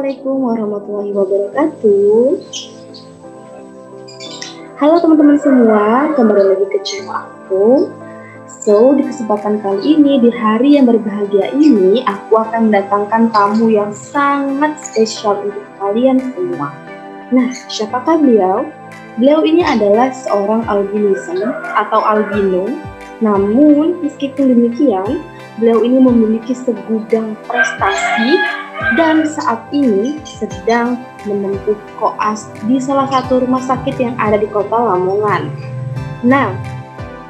Assalamualaikum warahmatullahi wabarakatuh. Halo teman-teman semua, kembali lagi ke channel aku. Di kesempatan kali ini, di hari yang berbahagia ini, aku akan mendatangkan tamu yang sangat spesial untuk kalian semua. Nah, siapakah beliau? Beliau ini adalah seorang albinism atau albino. Namun, meskipun demikian, beliau ini memiliki segudang prestasi dan saat ini sedang menempuh koas di salah satu rumah sakit yang ada di kota Lamongan. Nah,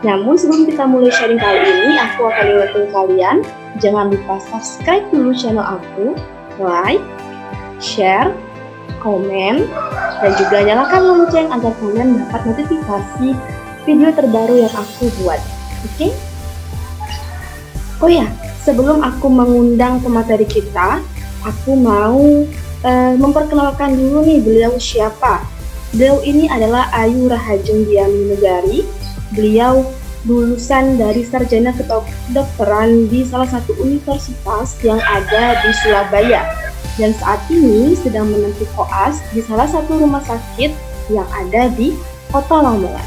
namun sebelum kita mulai sharing kali ini, aku akan ingatkan kalian, jangan lupa subscribe dulu channel aku, like, share, komen, dan juga nyalakan lonceng agar kalian dapat notifikasi video terbaru yang aku buat. Oke? Oh ya, sebelum aku mengundang pemateri kita, aku mau memperkenalkan dulu nih beliau siapa. Beliau ini adalah Ayu Rahajeng Diani Negari. Beliau lulusan dari sarjana kedokteran di salah satu universitas yang ada di Surabaya. Dan saat ini sedang menempuh koas di salah satu rumah sakit yang ada di kota Lamongan.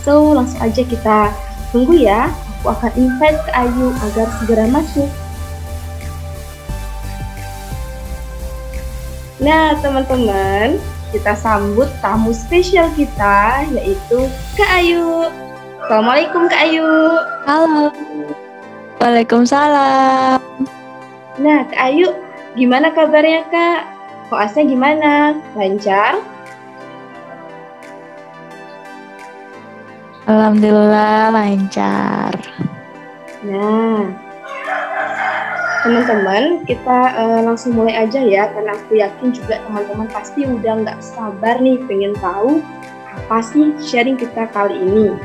Langsung aja kita tunggu ya. Aku akan invite ke Ayu agar segera masuk. Nah teman-teman, kita sambut tamu spesial kita, yaitu Kak Ayu. Assalamualaikum Kak Ayu. Halo. Waalaikumsalam. Nah Kak Ayu, gimana kabarnya Kak? Koasnya gimana? Lancar? Alhamdulillah lancar. Nah, teman-teman, kita langsung mulai aja ya, karena aku yakin juga teman-teman pasti udah nggak sabar nih pengen tahu apa sih sharing kita kali ini.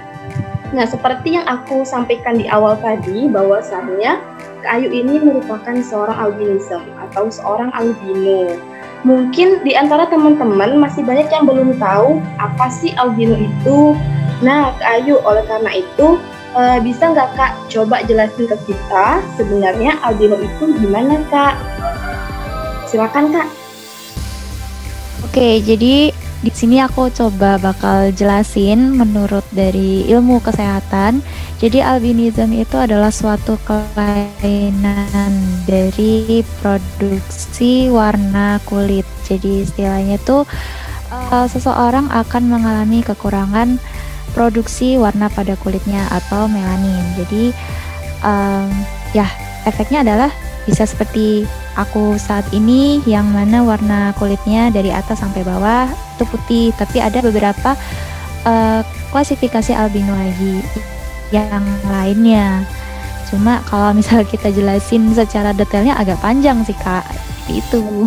Nah, seperti yang aku sampaikan di awal tadi, bahwasannya Kak Ayu ini merupakan seorang albinism atau seorang albino. Mungkin di antara teman-teman masih banyak yang belum tahu apa sih albino itu. Nah, Kak Ayu, oleh karena itu, bisa nggak Kak coba jelasin ke kita sebenarnya albino itu gimana Kak? Silakan Kak. Oke, jadi di sini aku coba bakal jelasin menurut dari ilmu kesehatan. Jadi albinism itu adalah suatu kelainan dari produksi warna kulit. Jadi istilahnya itu seseorang akan mengalami kekurangan produksi warna pada kulitnya atau melanin. Jadi ya efeknya adalah bisa seperti aku saat ini, yang mana warna kulitnya dari atas sampai bawah itu putih, tapi ada beberapa klasifikasi albino lagi yang lainnya. Cuma kalau misal kita jelasin secara detailnya agak panjang sih Kak. Itu.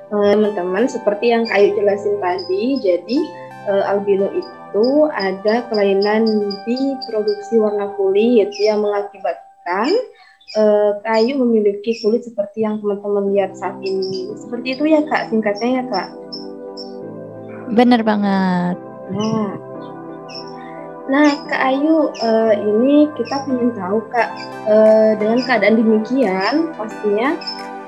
Teman-teman, seperti yang Kak Ayu jelasin tadi, jadi albino itu ada kelainan di produksi warna kulit yang mengakibatkan Kak Ayu memiliki kulit seperti yang teman-teman lihat saat ini. Seperti itu ya Kak, singkatnya ya Kak? Bener banget. Nah Kak Ayu, ini kita ingin tahu Kak, dengan keadaan demikian pastinya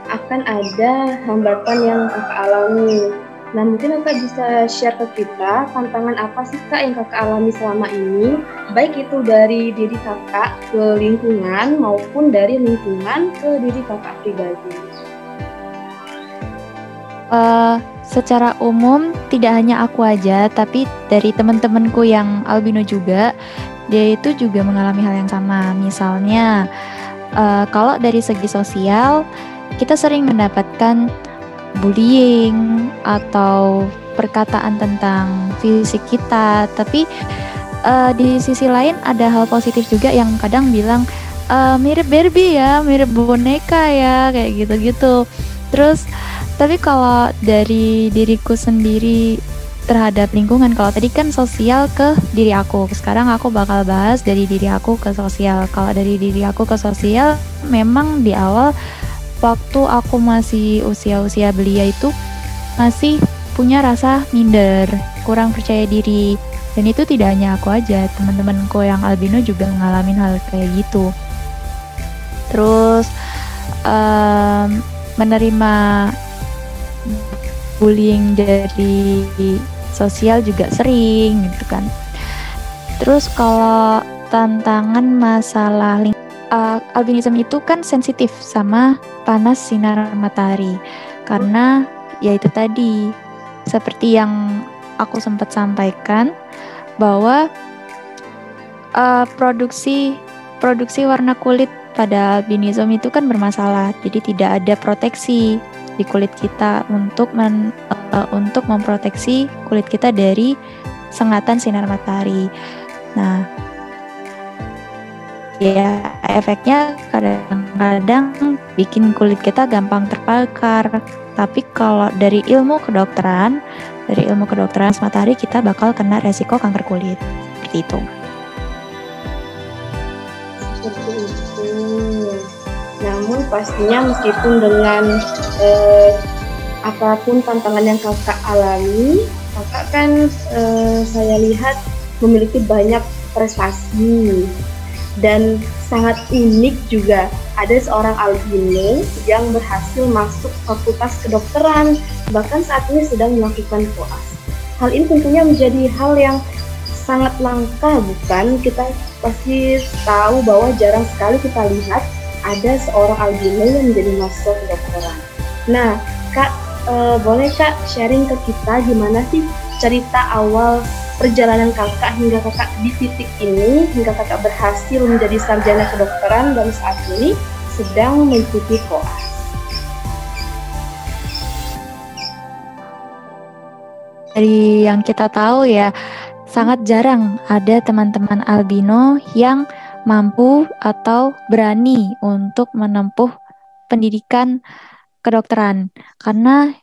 akan ada hambatan yang Kakak alami. Nah, mungkin Kakak bisa share ke kita tantangan apa sih Kak yang Kakak alami selama ini, baik itu dari diri Kakak ke lingkungan maupun dari lingkungan ke diri Kakak pribadi. Secara umum tidak hanya aku aja, tapi dari teman-temanku yang albino juga, dia itu juga mengalami hal yang sama. Misalnya, kalau dari segi sosial, kita sering mendapatkan bullying atau perkataan tentang fisik kita, tapi di sisi lain ada hal positif juga yang kadang bilang mirip Barbie ya, mirip boneka ya, kayak gitu-gitu. Terus tapi kalau dari diriku sendiri terhadap lingkungan, kalau tadi kan sosial ke diri aku, sekarang aku bakal bahas dari diri aku ke sosial. Kalau dari diri aku ke sosial, memang di awal waktu aku masih usia-usia belia itu masih punya rasa minder, kurang percaya diri. Dan itu tidak hanya aku aja, teman-temanku yang albino juga mengalami hal kayak gitu. Terus menerima bullying dari sosial juga sering gitu kan. Terus kalau tantangan masalah albinisme itu kan sensitif sama panas sinar matahari, karena ya itu tadi seperti yang aku sempat sampaikan bahwa produksi warna kulit pada albinisme itu kan bermasalah, jadi tidak ada proteksi di kulit kita untuk memproteksi kulit kita dari sengatan sinar matahari. Nah, ya efeknya kadang-kadang bikin kulit kita gampang terbakar. Tapi kalau dari ilmu kedokteran matahari kita bakal kena resiko kanker kulit. Seperti itu. Seperti itu. Namun pastinya meskipun dengan apapun tantangan yang kakak alami, kakak kan saya lihat memiliki banyak prestasi dan sangat unik juga. Ada seorang albino yang berhasil masuk fakultas kedokteran, bahkan saat ini sedang melakukan koas. Hal ini tentunya menjadi hal yang sangat langka, bukan? Kita pasti tahu bahwa jarang sekali kita lihat ada seorang albino yang menjadi mahasiswa kedokteran. Nah, Kak, boleh Kak sharing ke kita gimana sih cerita awal perjalanan kakak hingga kakak di titik ini, hingga kakak berhasil menjadi sarjana kedokteran dan saat ini sedang mengikuti koas. Dari yang kita tahu ya, sangat jarang ada teman-teman albino yang mampu atau berani untuk menempuh pendidikan kedokteran, karena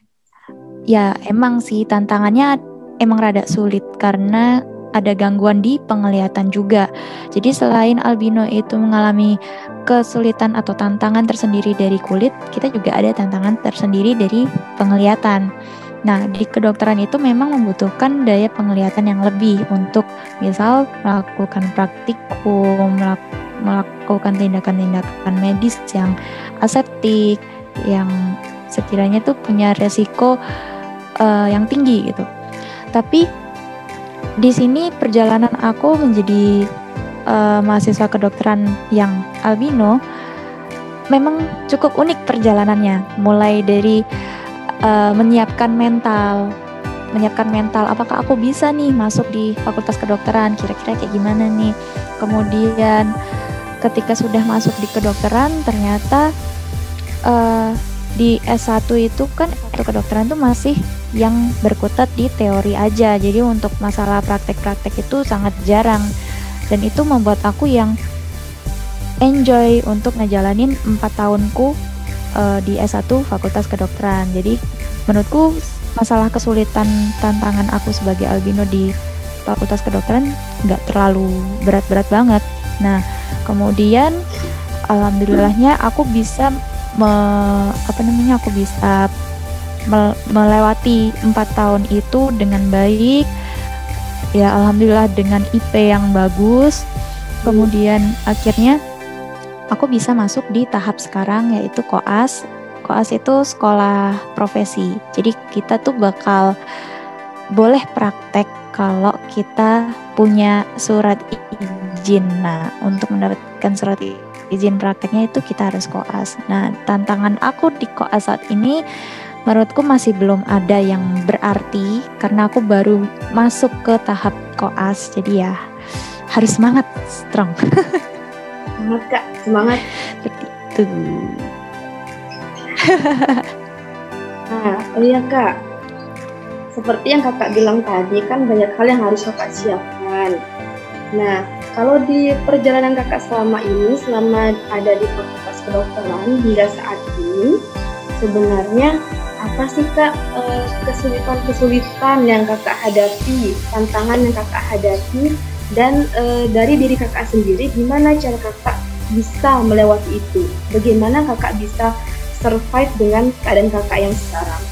ya emang sih tantangannya emang rada sulit karena ada gangguan di penglihatan juga. Jadi selain albino itu mengalami kesulitan atau tantangan tersendiri dari kulit, kita juga ada tantangan tersendiri dari penglihatan. Nah, di kedokteran itu memang membutuhkan daya penglihatan yang lebih untuk misal melakukan praktikum, melakukan tindakan-tindakan medis yang aseptik, yang sekiranya itu punya resiko yang tinggi gitu. Tapi di sini perjalanan aku menjadi mahasiswa kedokteran yang albino memang cukup unik perjalanannya. Mulai dari menyiapkan mental, apakah aku bisa nih masuk di fakultas kedokteran, kira-kira kayak gimana nih. Kemudian ketika sudah masuk di kedokteran, ternyata di S1 itu kan kedokteran itu masih yang berkutat di teori aja, jadi untuk masalah praktek-praktek itu sangat jarang, dan itu membuat aku yang enjoy untuk ngejalanin 4 tahunku di S1 Fakultas Kedokteran. Jadi menurutku masalah kesulitan tantangan aku sebagai albino di Fakultas Kedokteran nggak terlalu berat-berat banget. Nah, kemudian alhamdulillahnya aku bisa melewati 4 tahun itu dengan baik. Ya alhamdulillah dengan IP yang bagus. Kemudian akhirnya aku bisa masuk di tahap sekarang, yaitu koas. Koas itu sekolah profesi. Jadi kita tuh bakal boleh praktek kalau kita punya surat izin. Nah, untuk mendapatkan surat izin prakteknya itu kita harus koas. Nah, tantangan aku di koas saat ini menurutku masih belum ada yang berarti karena aku baru masuk ke tahap koas. Jadi ya harus semangat, strong. Semangat Kak, semangat. Seperti itu. Nah, iya Kak, seperti yang kakak bilang tadi kan banyak hal yang harus kakak siapkan. Nah, kalau di perjalanan kakak selama ada di Fakultas Kedokteran hingga saat ini, sebenarnya apa sih Kak kesulitan-kesulitan yang kakak hadapi, tantangan yang kakak hadapi, dan dari diri kakak sendiri gimana cara kakak bisa melewati itu? Bagaimana kakak bisa survive dengan keadaan kakak yang sekarang?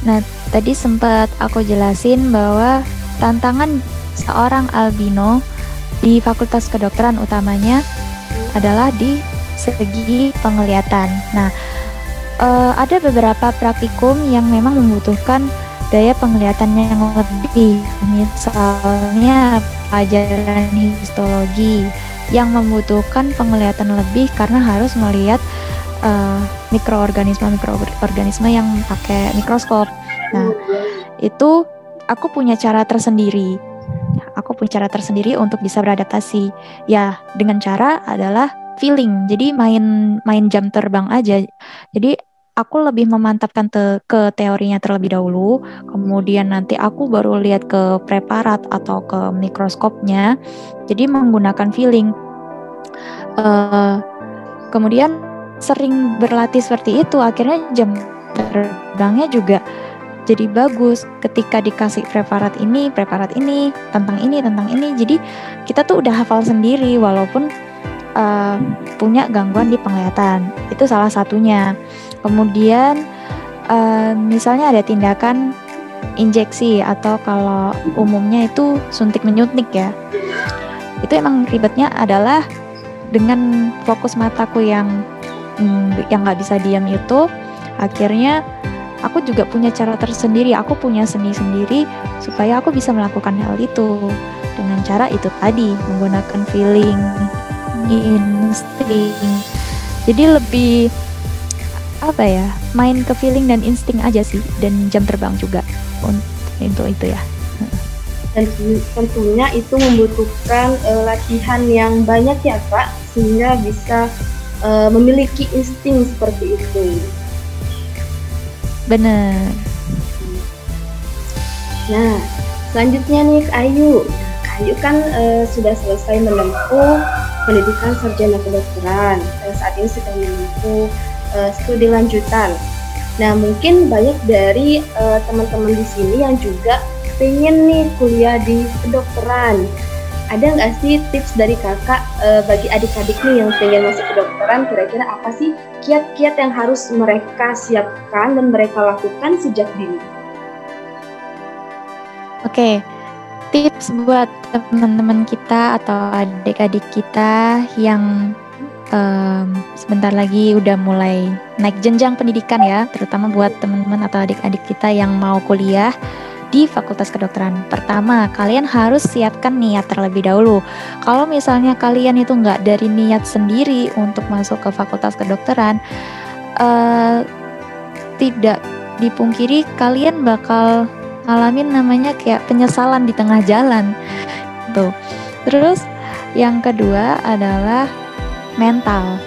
Nah, tadi sempat aku jelasin bahwa tantangan seorang albino di Fakultas Kedokteran utamanya adalah di segi penglihatan. Nah, ada beberapa praktikum yang memang membutuhkan daya penglihatan yang lebih, misalnya pelajaran histologi yang membutuhkan penglihatan lebih karena harus melihat mikroorganisme yang pakai mikroskop. Nah, itu aku punya cara tersendiri. Untuk bisa beradaptasi. Ya, dengan cara adalah feeling. Jadi main jam terbang aja. Jadi aku lebih memantapkan ke teorinya terlebih dahulu, kemudian nanti aku baru lihat ke preparat atau ke mikroskopnya. Jadi menggunakan feeling. Kemudian sering berlatih seperti itu, akhirnya jam terbangnya juga jadi bagus ketika dikasih preparat ini, tentang ini. Jadi kita tuh udah hafal sendiri walaupun punya gangguan di penglihatan. Itu salah satunya. Kemudian misalnya ada tindakan injeksi atau kalau umumnya itu suntik menyuntik ya. Itu emang ribetnya adalah dengan fokus mataku yang nggak bisa diam itu, akhirnya aku juga punya cara tersendiri, aku punya seni sendiri supaya aku bisa melakukan hal itu dengan cara itu tadi, menggunakan feeling, insting. Jadi lebih main ke feeling dan insting aja sih, dan jam terbang juga untuk itu ya. Dan tentunya itu membutuhkan latihan yang banyak ya Kak, sehingga bisa memiliki insting seperti itu. Bener. Nah, selanjutnya nih Kak Ayu. Kak Ayu kan sudah selesai menempuh pendidikan sarjana kedokteran. Saat ini sudah menempuh studi lanjutan. Nah, mungkin banyak dari teman-teman di sini yang juga pengen nih kuliah di kedokteran. Ada nggak sih tips dari kakak bagi adik-adik nih yang pengen masuk kedokteran, kira-kira apa sih kiat-kiat yang harus mereka siapkan dan mereka lakukan sejak dini? Oke, tips buat teman-teman kita atau adik-adik kita yang sebentar lagi udah mulai naik jenjang pendidikan ya, terutama buat teman-teman atau adik-adik kita yang mau kuliah di Fakultas Kedokteran. Pertama, kalian harus siapkan niat terlebih dahulu. Kalau misalnya kalian itu nggak dari niat sendiri untuk masuk ke Fakultas Kedokteran, tidak dipungkiri kalian bakal ngalamin namanya kayak penyesalan di tengah jalan. Tuh. Terus yang kedua adalah mental.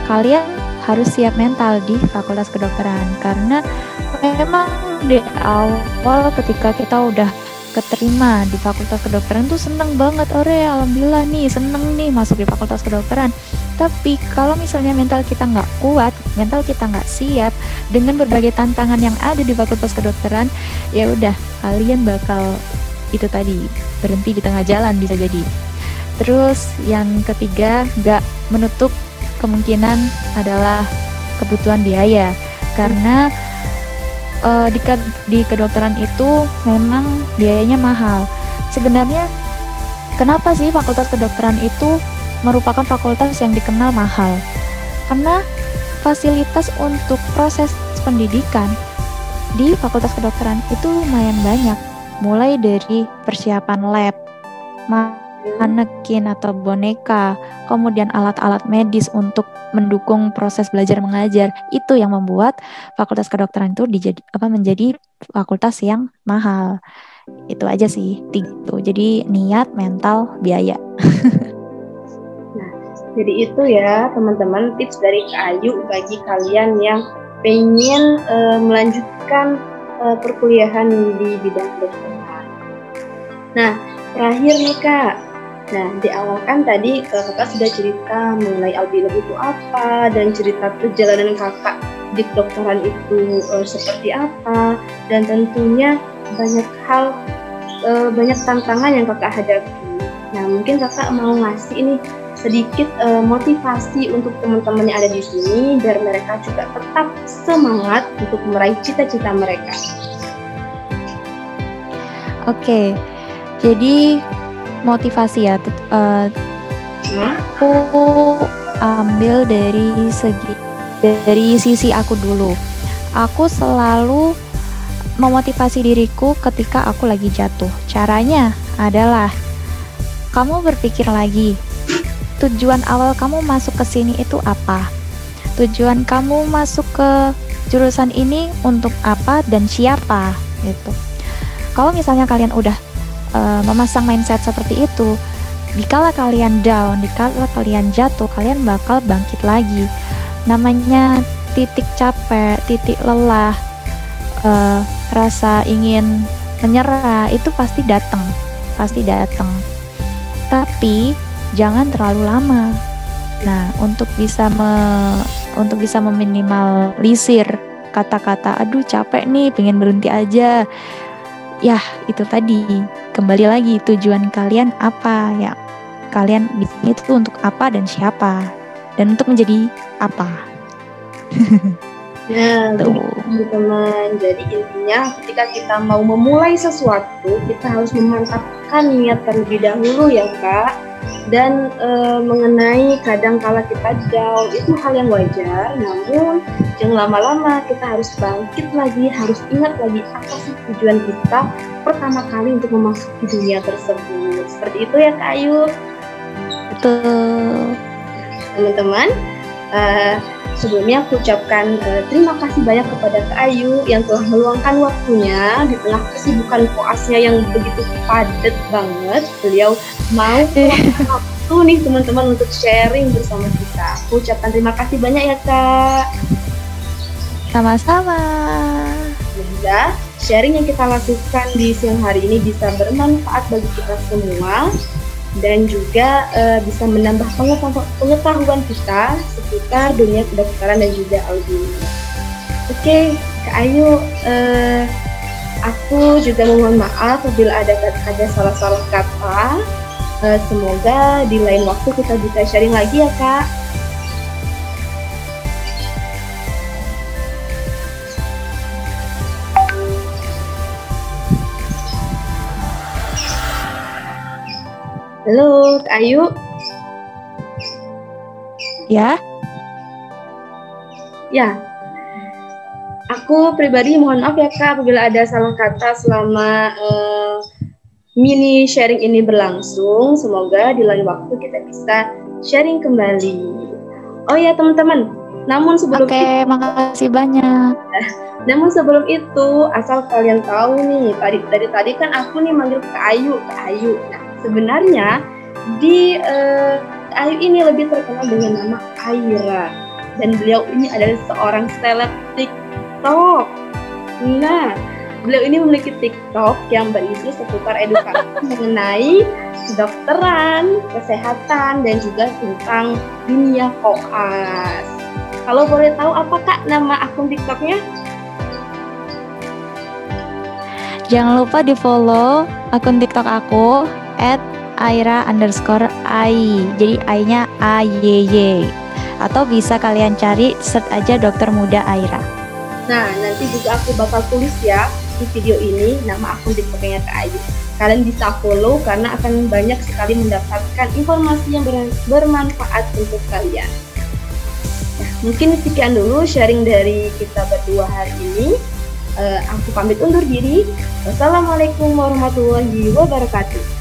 Kalian harus siap mental di Fakultas Kedokteran karena memang di awal ketika kita udah keterima di Fakultas Kedokteran tuh seneng banget, alhamdulillah nih seneng nih masuk di Fakultas Kedokteran. Tapi kalau misalnya mental kita nggak kuat, mental kita nggak siap dengan berbagai tantangan yang ada di Fakultas Kedokteran, ya udah kalian bakal itu tadi berhenti di tengah jalan bisa jadi. Terus yang ketiga, nggak menutup kemungkinan adalah kebutuhan biaya karena di kedokteran itu memang biayanya mahal. Sebenarnya kenapa sih Fakultas Kedokteran itu merupakan fakultas yang dikenal mahal? Karena fasilitas untuk proses pendidikan di Fakultas Kedokteran itu lumayan banyak, mulai dari persiapan lab, manekin atau boneka, kemudian alat-alat medis untuk mendukung proses belajar mengajar. Itu yang membuat Fakultas Kedokteran itu menjadi fakultas yang mahal. Itu aja sih, itu. Jadi niat, mental, biaya. Nah, jadi itu ya teman-teman tips dari Kak Ayu bagi kalian yang pengen melanjutkan perkuliahan di bidang kedokteran. Nah, terakhir nih Kak. Nah, di awal kan tadi kakak sudah cerita mengenai albino itu apa dan cerita perjalanan kakak di kedokteran itu seperti apa, dan tentunya banyak hal, banyak tantangan yang kakak hadapi. Nah, mungkin kakak mau ngasih ini sedikit motivasi untuk teman-teman yang ada di sini biar mereka juga tetap semangat untuk meraih cita-cita mereka. Oke, jadi motivasi ya. Aku ambil dari sisi aku dulu. Aku selalu memotivasi diriku ketika aku lagi jatuh. Caranya adalah kamu berpikir lagi, tujuan awal kamu masuk ke sini itu apa? Tujuan kamu masuk ke jurusan ini untuk apa dan siapa gitu. Kalau misalnya kalian udah memasang mindset seperti itu, dikala kalian down, dikala kalian jatuh, kalian bakal bangkit lagi. Namanya titik capek, titik lelah, rasa ingin menyerah itu pasti datang. Tapi jangan terlalu lama. Nah, untuk bisa meminimalisir kata-kata aduh capek nih, pengen berhenti aja. Ya, itu tadi. Kembali lagi, tujuan kalian apa ya? Kalian bisnis itu untuk apa dan siapa? Dan untuk menjadi apa? Nah, teman-teman. Jadi intinya ketika kita mau memulai sesuatu, kita harus memantapkan niat terlebih dahulu ya Kak. Dan mengenai kadang kala kita down, itu hal yang wajar. Namun jangan lama-lama, kita harus bangkit lagi, harus ingat lagi apa sih tujuan kita pertama kali untuk memasuki dunia tersebut. Seperti itu ya Kak Ayu. Betul. Teman-teman, sebelumnya aku ucapkan terima kasih banyak kepada Kak Ayu yang telah meluangkan waktunya di tengah kesibukan koasnya yang begitu padat banget. Beliau mau waktu nih teman-teman untuk sharing bersama kita. Aku ucapkan terima kasih banyak ya Kak. Sama-sama. Semoga sharing yang kita lakukan di siang hari ini bisa bermanfaat bagi kita semua dan juga bisa menambah pengetahuan kita seputar dunia kedokteran dan juga albino. Oke, Kak Ayu, aku juga mohon maaf apabila ada salah-salah kata. Semoga di lain waktu kita bisa sharing lagi ya Kak. Halo, Kak Ayu. Ya. Ya. Aku pribadi mohon maaf ya Kak apabila ada salah kata selama mini sharing ini berlangsung. Semoga di lain waktu kita bisa sharing kembali. Oh ya teman-teman, namun sebelum makasih banyak. Namun sebelum itu, asal kalian tahu nih, dari tadi kan aku nih manggil Kak Ayu. Nah, sebenarnya di Kak Ayu ini lebih terkenal dengan nama Aira, dan beliau ini adalah seorang seleb TikTok. Nah, beliau ini memiliki TikTok yang berisi seputar edukasi mengenai kedokteran, kesehatan, dan juga tentang dunia koas. Kalau boleh tahu apa Kak nama akun TikToknya? Jangan lupa di follow akun TikTok aku @aira_ai. Jadi I-nya AYY. Atau bisa kalian cari search aja Dokter Muda Aira. Nah, nanti juga aku bakal tulis ya di video ini nama akun TikToknya Kak Ayu. Kalian bisa follow karena akan banyak sekali mendapatkan informasi yang bermanfaat untuk kalian. Nah, mungkin sekian dulu sharing dari kita berdua hari ini. Aku pamit undur diri. Wassalamualaikum warahmatullahi wabarakatuh.